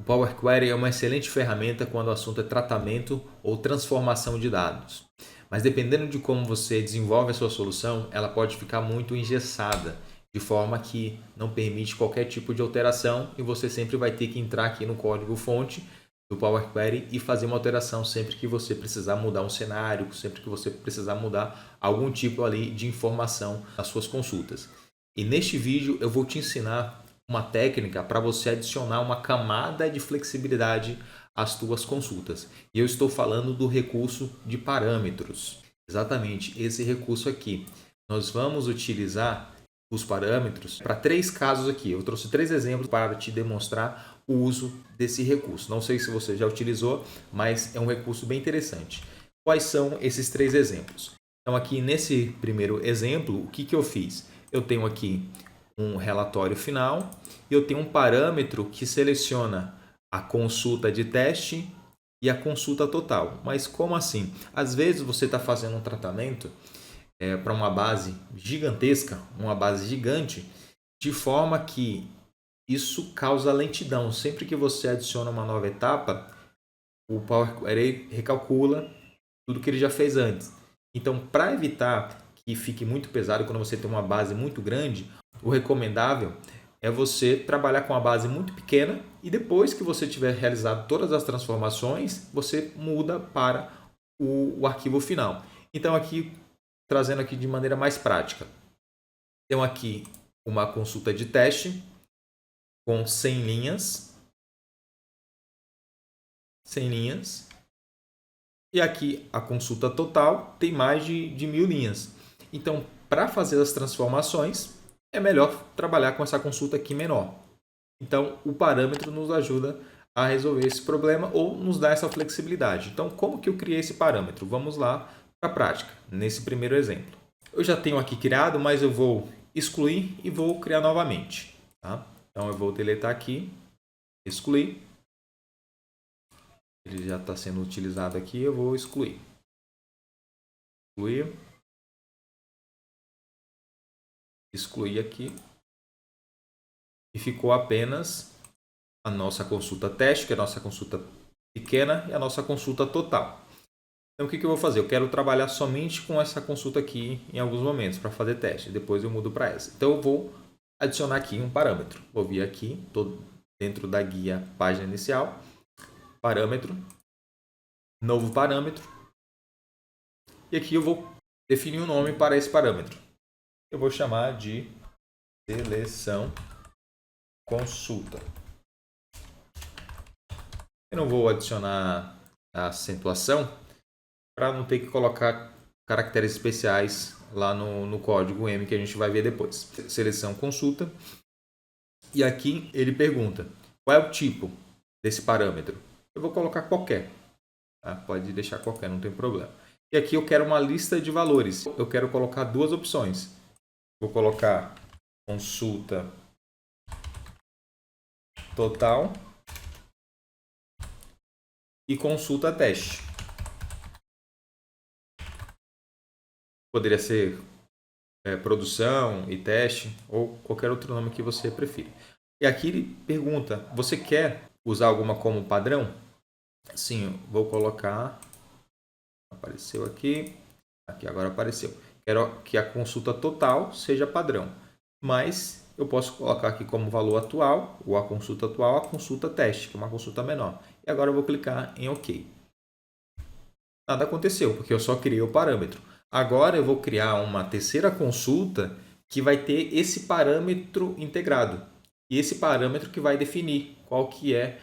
Power Query é uma excelente ferramenta quando o assunto é tratamento ou transformação de dados. Mas dependendo de como você desenvolve a sua solução, ela pode ficar muito engessada, de forma que não permite qualquer tipo de alteração e você sempre vai ter que entrar aqui no código-fonte do Power Query e fazer uma alteração sempre que você precisar mudar um cenário, sempre que você precisar mudar algum tipo ali de informação nas suas consultas. E neste vídeo eu vou te ensinar uma técnica para você adicionar uma camada de flexibilidade às tuas consultas. E eu estou falando do recurso de parâmetros. Exatamente esse recurso aqui. Nós vamos utilizar os parâmetros para 3 casos aqui. Eu trouxe 3 exemplos para te demonstrar o uso desse recurso. Não sei se você já utilizou, mas é um recurso bem interessante. Quais são esses 3 exemplos? Então aqui nesse primeiro exemplo, o que eu fiz? Eu tenho aqui um relatório final e eu tenho um parâmetro que seleciona a consulta de teste e a consulta total. Mas como assim? Às vezes você está fazendo um tratamento para uma base gigantesca, uma base gigante, de forma que isso causa lentidão. Sempre que você adiciona uma nova etapa, o Power Query recalcula tudo que ele já fez antes. Então, para evitar que fique muito pesado quando você tem uma base muito grande, o recomendável é você trabalhar com uma base muito pequena e depois que você tiver realizado todas as transformações, você muda para o arquivo final. Então, aqui, trazendo aqui de maneira mais prática. Tenho aqui uma consulta de teste com 100 linhas. 100 linhas. E aqui a consulta total tem mais de 1000 linhas. Então, para fazer as transformações, é melhor trabalhar com essa consulta aqui menor. Então, o parâmetro nos ajuda a resolver esse problema ou nos dá essa flexibilidade. Então, como que eu criei esse parâmetro? Vamos lá para a prática, nesse primeiro exemplo. Eu já tenho aqui criado, mas eu vou excluir e vou criar novamente. Tá? Então, eu vou deletar aqui, excluir. Ele já está sendo utilizado aqui, eu vou excluir. Excluir. Excluir aqui. E ficou apenas a nossa consulta teste, que é a nossa consulta pequena, e a nossa consulta total. Então, o que eu vou fazer? Eu quero trabalhar somente com essa consulta aqui em alguns momentos para fazer teste. Depois eu mudo para essa. Então, eu vou adicionar aqui um parâmetro. Vou vir aqui, estou dentro da guia página inicial. Parâmetro. Novo parâmetro. E aqui eu vou definir um nome para esse parâmetro. Eu vou chamar de seleção consulta. Eu não vou adicionar a acentuação para não ter que colocar caracteres especiais lá no código M que a gente vai ver depois. Seleção consulta. E aqui ele pergunta qual é o tipo desse parâmetro. Eu vou colocar qualquer. Tá? Pode deixar qualquer, não tem problema. E aqui eu quero uma lista de valores. Eu quero colocar 2 opções. Vou colocar consulta total e consulta teste. Poderia ser produção e teste ou qualquer outro nome que você prefira. E aqui ele pergunta, você quer usar alguma como padrão? Sim, vou colocar, apareceu aqui, aqui agora apareceu. Quero que a consulta total seja padrão, mas eu posso colocar aqui como valor atual, ou a consulta teste, que é uma consulta menor. E agora eu vou clicar em OK. Nada aconteceu, porque eu só criei o parâmetro. Agora eu vou criar uma terceira consulta que vai ter esse parâmetro integrado. E esse parâmetro que vai definir qual que é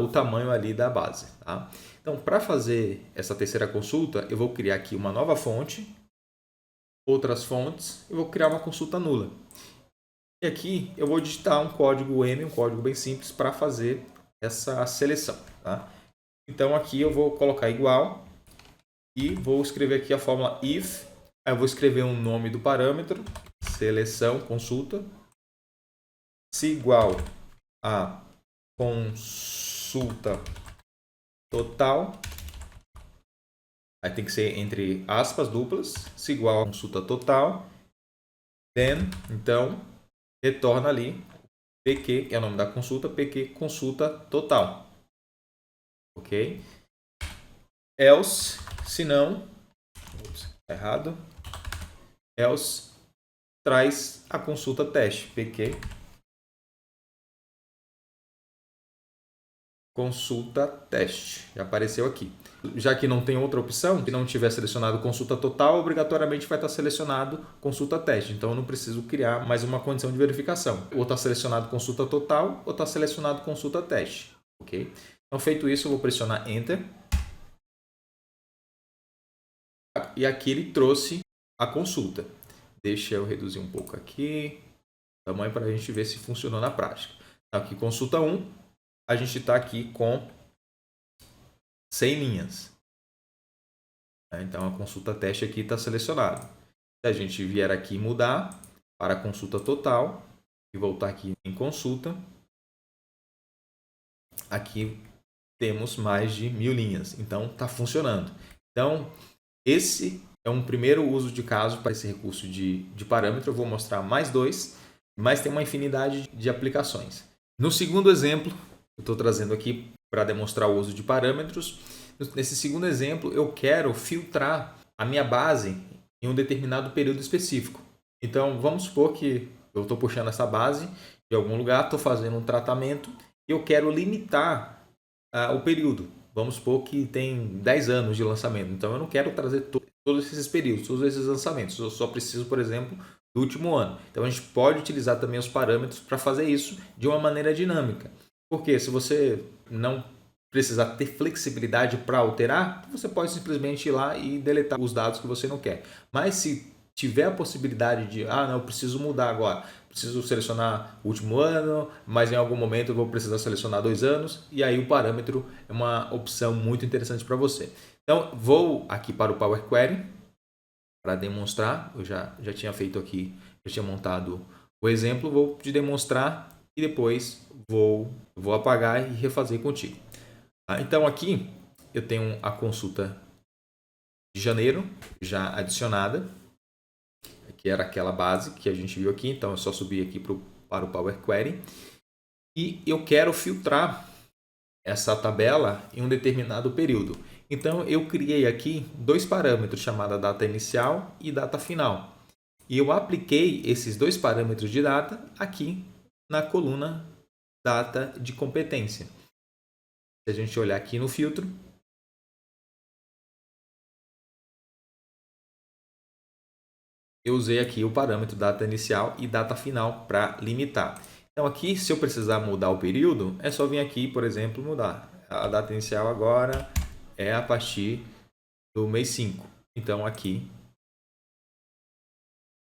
o tamanho ali da base. Tá? Então, para fazer essa terceira consulta, eu vou criar aqui uma nova fonte, outras fontes, e vou criar uma consulta nula. E aqui eu vou digitar um código M, um código bem simples, para fazer essa seleção. Tá? Então, aqui eu vou colocar igual e vou escrever aqui a fórmula if. Aí eu vou escrever o nome do parâmetro, seleção consulta, se igual a consulta total. Aí tem que ser entre aspas duplas, se igual a consulta total. Then, então, retorna ali PQ, que é o nome da consulta, PQ consulta total. Ok? Else, se não, errado, else traz a consulta teste, PQ consulta teste. Já apareceu aqui. Já que não tem outra opção, se não tiver selecionado consulta total, obrigatoriamente vai estar selecionado consulta teste. Então eu não preciso criar mais uma condição de verificação. Ou está selecionado consulta total, ou está selecionado consulta teste. Ok? Então feito isso, eu vou pressionar Enter. E aqui ele trouxe a consulta. Deixa eu reduzir um pouco aqui o tamanho para a gente ver se funcionou na prática. Aqui consulta 1, a gente está aqui com 100 linhas. Então a consulta teste aqui está selecionada. Se a gente vier aqui e mudar para a consulta total e voltar aqui em consulta, aqui temos mais de 1000 linhas. Então está funcionando. Então esse é um primeiro uso de caso para esse recurso de parâmetro. Eu vou mostrar mais dois, mas tem uma infinidade de aplicações. No segundo exemplo, eu estou trazendo aqui para demonstrar o uso de parâmetros. Nesse segundo exemplo, eu quero filtrar a minha base em um determinado período específico. Então, vamos supor que eu estou puxando essa base de algum lugar, estou fazendo um tratamento e eu quero limitar o período. Vamos supor que tem 10 anos de lançamento. Então, eu não quero trazer todos esses períodos, todos esses lançamentos. Eu só preciso, por exemplo, do último ano. Então, a gente pode utilizar também os parâmetros para fazer isso de uma maneira dinâmica. Porque se você não precisar ter flexibilidade para alterar, você pode simplesmente ir lá e deletar os dados que você não quer. Mas se tiver a possibilidade de, não, eu preciso mudar agora, preciso selecionar o último ano, mas em algum momento eu vou precisar selecionar 2 anos, e aí o parâmetro é uma opção muito interessante para você. Então, vou aqui para o Power Query para demonstrar. Eu já tinha feito aqui, já tinha montado o exemplo, vou te demonstrar e depois vou apagar e refazer contigo. Então aqui eu tenho a consulta de janeiro já adicionada, que era aquela base que a gente viu aqui. Então é só subir aqui para o Power Query e eu quero filtrar essa tabela em um determinado período. Então eu criei aqui dois parâmetros chamados data inicial e data final. E eu apliquei esses dois parâmetros de data aqui na coluna data de competência. Se a gente olhar aqui no filtro, eu usei aqui o parâmetro data inicial e data final para limitar. Então aqui, se eu precisar mudar o período, é só vir aqui, por exemplo, mudar. A data inicial agora é a partir do mês 5. Então aqui,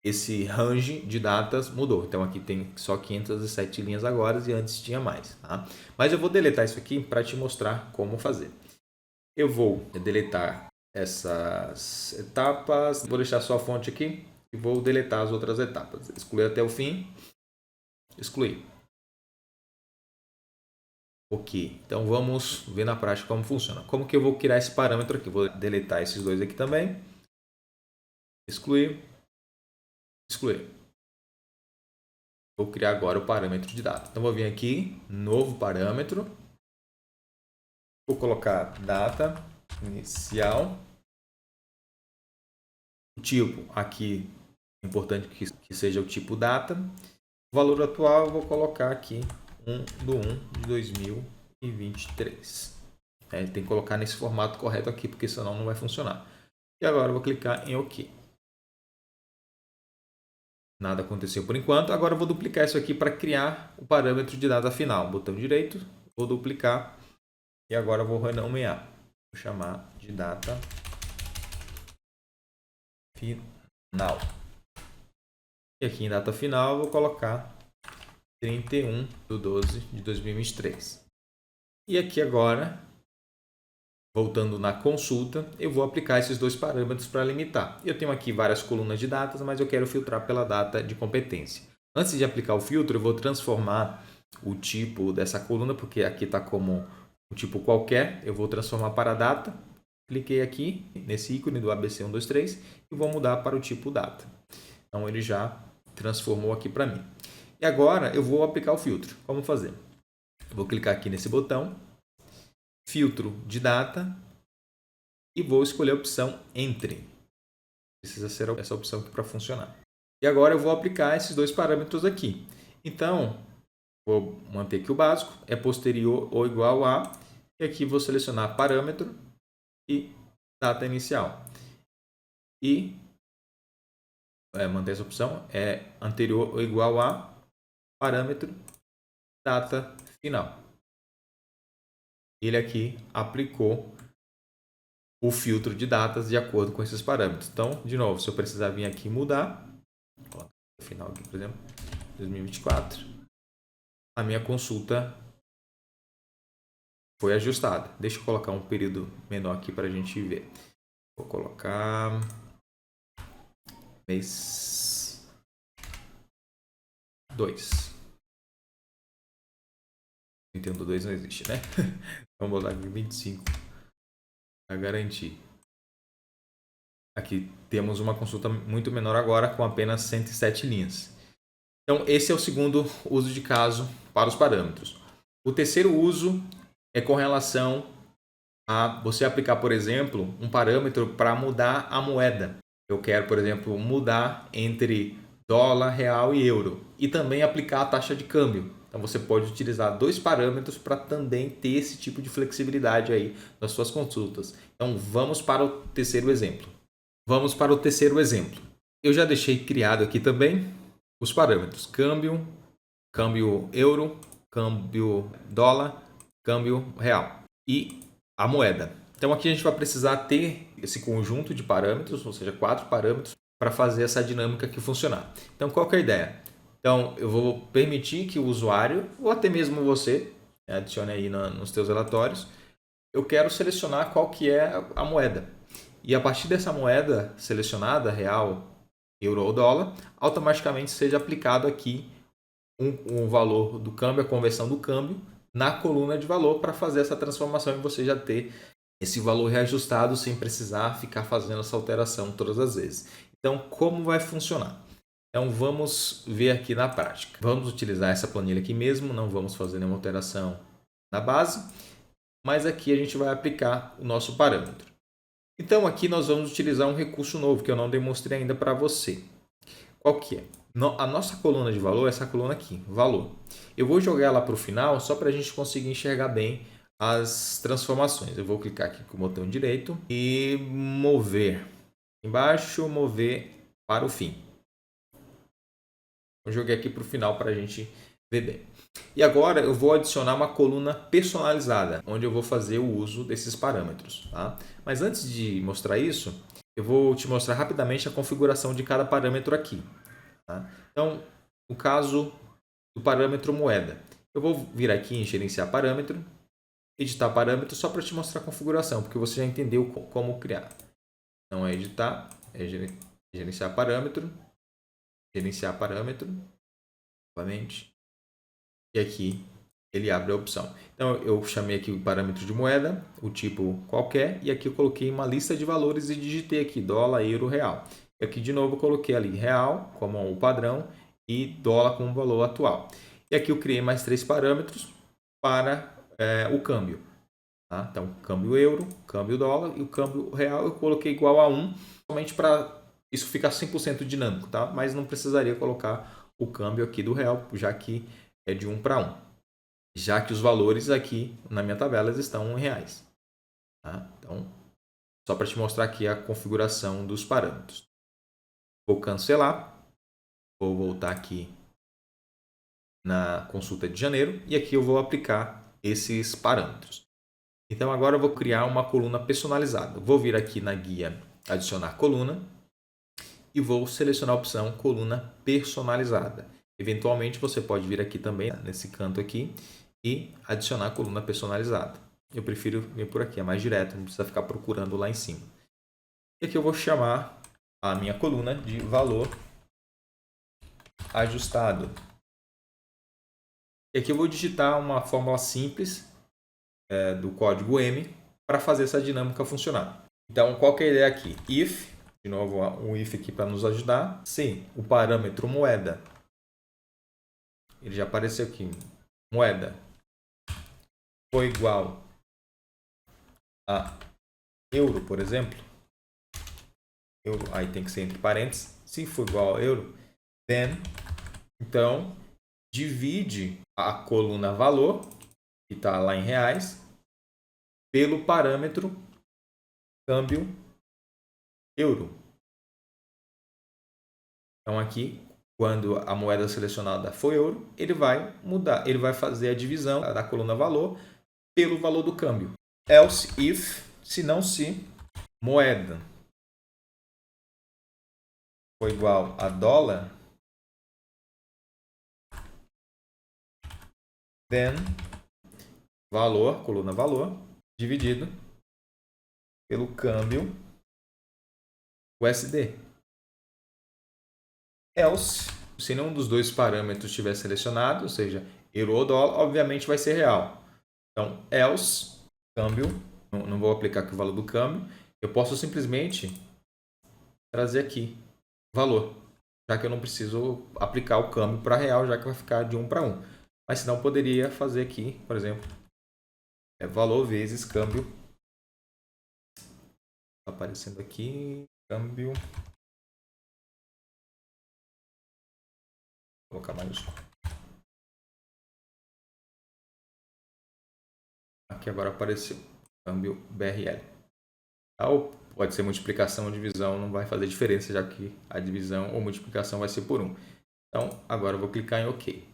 esse range de datas mudou. Então aqui tem só 507 linhas agora e antes tinha mais. Tá? Mas eu vou deletar isso aqui para te mostrar como fazer. Eu vou deletar essas etapas, vou deixar só a fonte aqui e vou deletar as outras etapas. Excluir até o fim, excluir. Ok, então vamos ver na prática como funciona. Como que eu vou criar esse parâmetro aqui? Vou deletar esses dois aqui também. Excluir, excluir. Vou criar agora o parâmetro de data. Então vou vir aqui, novo parâmetro. Vou colocar data inicial. O tipo aqui é importante que seja o tipo data. O valor atual eu vou colocar aqui 1/1/2023. Tem que colocar nesse formato correto aqui, porque senão não vai funcionar. E agora eu vou clicar em OK. Nada aconteceu por enquanto. Agora eu vou duplicar isso aqui para criar o parâmetro de data final. Botão direito, vou duplicar e agora eu vou renomear. Vou chamar de data final. E aqui em data final eu vou colocar 31/12/2023. E aqui agora, voltando na consulta, eu vou aplicar esses dois parâmetros para limitar. Eu tenho aqui várias colunas de datas, mas eu quero filtrar pela data de competência. Antes de aplicar o filtro, eu vou transformar o tipo dessa coluna, porque aqui está como um tipo qualquer. Eu vou transformar para data. Cliquei aqui nesse ícone do ABC123 e vou mudar para o tipo data. Então ele já transformou aqui para mim. E agora eu vou aplicar o filtro. Como fazer? Eu vou clicar aqui nesse botão, filtro de data, e vou escolher a opção Entre. Precisa ser essa opção aqui para funcionar. E agora eu vou aplicar esses dois parâmetros aqui. Então, vou manter aqui o básico, é posterior ou igual a, e aqui vou selecionar parâmetro e data inicial. E manter essa opção, é anterior ou igual a, parâmetro, data final. Ele aqui aplicou o filtro de datas de acordo com esses parâmetros. Então, de novo, se eu precisar vir aqui mudar, final aqui, por exemplo, 2024, a minha consulta foi ajustada. Deixa eu colocar um período menor aqui para a gente ver. Vou colocar mês 2. 31/2 não existe, né? Vamos botar aqui 25 para garantir. Aqui temos uma consulta muito menor agora, com apenas 107 linhas. Então, esse é o segundo uso de caso para os parâmetros. O terceiro uso é com relação a você aplicar, por exemplo, um parâmetro para mudar a moeda. Eu quero, por exemplo, mudar entre dólar, real e euro. E também aplicar a taxa de câmbio. Então, você pode utilizar dois parâmetros para também ter esse tipo de flexibilidade aí nas suas consultas. Então, vamos para o terceiro exemplo. Eu já deixei criado aqui também os parâmetros câmbio, câmbio euro, câmbio dólar, câmbio real e a moeda. Então aqui a gente vai precisar ter esse conjunto de parâmetros, ou seja, 4 parâmetros, para fazer essa dinâmica aqui funcionar. Então qual que é a ideia? Então eu vou permitir que o usuário, ou até mesmo você, adicione aí nos teus relatórios, eu quero selecionar qual que é a moeda. E a partir dessa moeda selecionada, real, euro ou dólar, automaticamente seja aplicado aqui um valor do câmbio, a conversão do câmbio, na coluna de valor para fazer essa transformação e você já ter esse valor reajustado sem precisar ficar fazendo essa alteração todas as vezes. Então, como vai funcionar? Então, vamos ver aqui na prática. Vamos utilizar essa planilha aqui mesmo, não vamos fazer nenhuma alteração na base, mas aqui a gente vai aplicar o nosso parâmetro. Então, aqui nós vamos utilizar um recurso novo que eu não demonstrei ainda para você. Qual que é? A nossa coluna de valor é essa coluna aqui, valor. Eu vou jogar ela para o final só para a gente conseguir enxergar bem as transformações. Eu vou clicar aqui com o botão direito e mover embaixo, mover para o fim. Eu joguei aqui para o final para a gente ver bem. E agora eu vou adicionar uma coluna personalizada, onde eu vou fazer o uso desses parâmetros. Tá? Mas antes de mostrar isso, eu vou te mostrar rapidamente a configuração de cada parâmetro aqui. Tá? Então, no caso do parâmetro moeda, eu vou vir aqui em gerenciar parâmetro, editar parâmetro, só para te mostrar a configuração, porque você já entendeu como criar. Então, é editar, é gerenciar parâmetro, novamente, e aqui ele abre a opção. Então, eu chamei aqui o parâmetro de moeda, o tipo qualquer, e aqui eu coloquei uma lista de valores e digitei aqui dólar, euro, real. E aqui de novo eu coloquei ali real como o padrão e dólar como valor atual. E aqui eu criei mais 3 parâmetros para o câmbio. Tá? Então, câmbio euro, câmbio dólar e o câmbio real eu coloquei igual a 1, somente para isso ficar 100% dinâmico, tá? Mas não precisaria colocar o câmbio aqui do real, já que é de 1 para 1. Já que os valores aqui na minha tabela estão em reais. Tá? Então, só para te mostrar aqui a configuração dos parâmetros. Vou cancelar. Vou voltar aqui na consulta de janeiro e aqui eu vou aplicar esses parâmetros. Então agora eu vou criar uma coluna personalizada. Vou vir aqui na guia adicionar coluna e vou selecionar a opção coluna personalizada. Eventualmente você pode vir aqui também nesse canto aqui e adicionar a coluna personalizada. Eu prefiro vir por aqui, é mais direto, não precisa ficar procurando lá em cima. E aqui eu vou chamar a minha coluna de valor ajustado. E aqui eu vou digitar uma fórmula simples do código M para fazer essa dinâmica funcionar. Então, qual que é a ideia aqui? If, de novo um if aqui para nos ajudar, se o parâmetro moeda ele já apareceu aqui. Moeda foi igual a euro, por exemplo. Euro, aí tem que ser entre parênteses. Se for igual a euro, then, então, divide a coluna valor, que está lá em reais, pelo parâmetro câmbio euro. Então aqui, quando a moeda selecionada for euro, ele vai mudar, ele vai fazer a divisão da coluna valor pelo valor do câmbio. Else if, se não se, moeda for igual a dólar, then valor, coluna valor, dividido pelo câmbio USD. Else, se nenhum dos dois parâmetros estiver selecionado, ou seja, euro ou dólar, obviamente vai ser real. Então, else, câmbio, não vou aplicar aqui o valor do câmbio, eu posso simplesmente trazer aqui valor, já que eu não preciso aplicar o câmbio para real, já que vai ficar de 1 para 1. Mas senão poderia fazer aqui, por exemplo, valor vezes câmbio. Está aparecendo aqui, câmbio. Vou colocar maiúsculo. Aqui agora apareceu câmbio BRL. Ou pode ser multiplicação ou divisão, não vai fazer diferença, já que a divisão ou multiplicação vai ser por 1. Então, agora eu vou clicar em OK.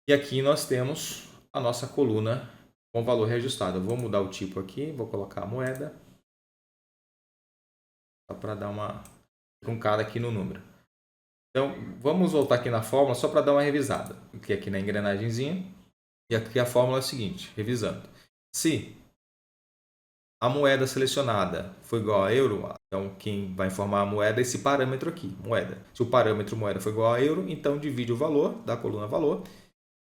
E aqui nós temos a nossa coluna com valor reajustado. Eu vou mudar o tipo aqui, vou colocar a moeda, só para dar uma truncada aqui no número. Então, vamos voltar aqui na fórmula só para dar uma revisada. Cliquei aqui na engrenagemzinha e aqui a fórmula é a seguinte, revisando. Se a moeda selecionada for igual a euro, então quem vai informar a moeda é esse parâmetro aqui, moeda. Se o parâmetro moeda for igual a euro, então divide o valor da coluna valor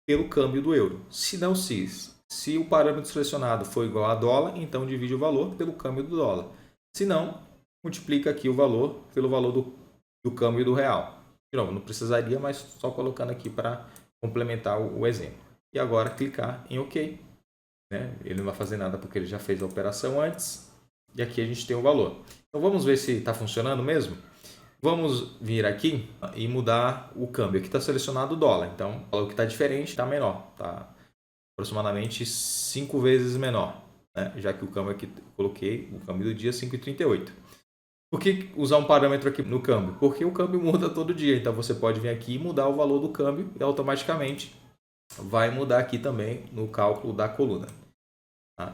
pelo câmbio do euro. Se não se o parâmetro selecionado for igual a dólar, então divide o valor pelo câmbio do dólar. Se não, multiplica aqui o valor pelo valor do câmbio do real. De novo, não precisaria, mas só colocando aqui para complementar o exemplo. E agora clicar em OK. Ele não vai fazer nada porque ele já fez a operação antes. E aqui a gente tem o valor. Então vamos ver se está funcionando mesmo. Vamos vir aqui e mudar o câmbio. Aqui está selecionado o dólar. Então o que está diferente está menor. Está aproximadamente 5 vezes menor. Já que o câmbio aqui eu coloquei, o câmbio do dia é 5,38. Por que usar um parâmetro aqui no câmbio? Porque o câmbio muda todo dia. Então você pode vir aqui e mudar o valor do câmbio e automaticamente vai mudar aqui também no cálculo da coluna.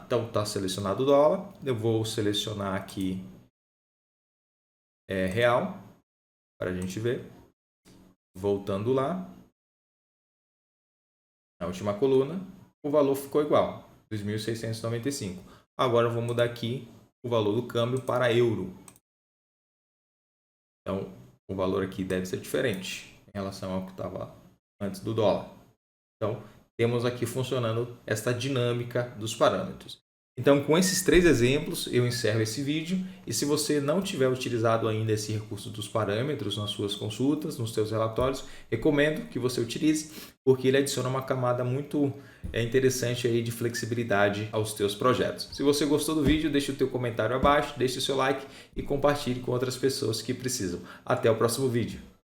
Então está selecionado o dólar. Eu vou selecionar aqui real para a gente ver. Voltando lá, na última coluna, o valor ficou igual, 2.695. Agora eu vou mudar aqui o valor do câmbio para euro. Então o valor aqui deve ser diferente em relação ao que estava antes do dólar. Então temos aqui funcionando esta dinâmica dos parâmetros. Então, com esses 3 exemplos, eu encerro esse vídeo. E se você não tiver utilizado ainda esse recurso dos parâmetros nas suas consultas, nos seus relatórios, recomendo que você utilize, porque ele adiciona uma camada muito interessante aí de flexibilidade aos teus projetos. Se você gostou do vídeo, deixe o teu comentário abaixo, deixe o seu like e compartilhe com outras pessoas que precisam. Até o próximo vídeo.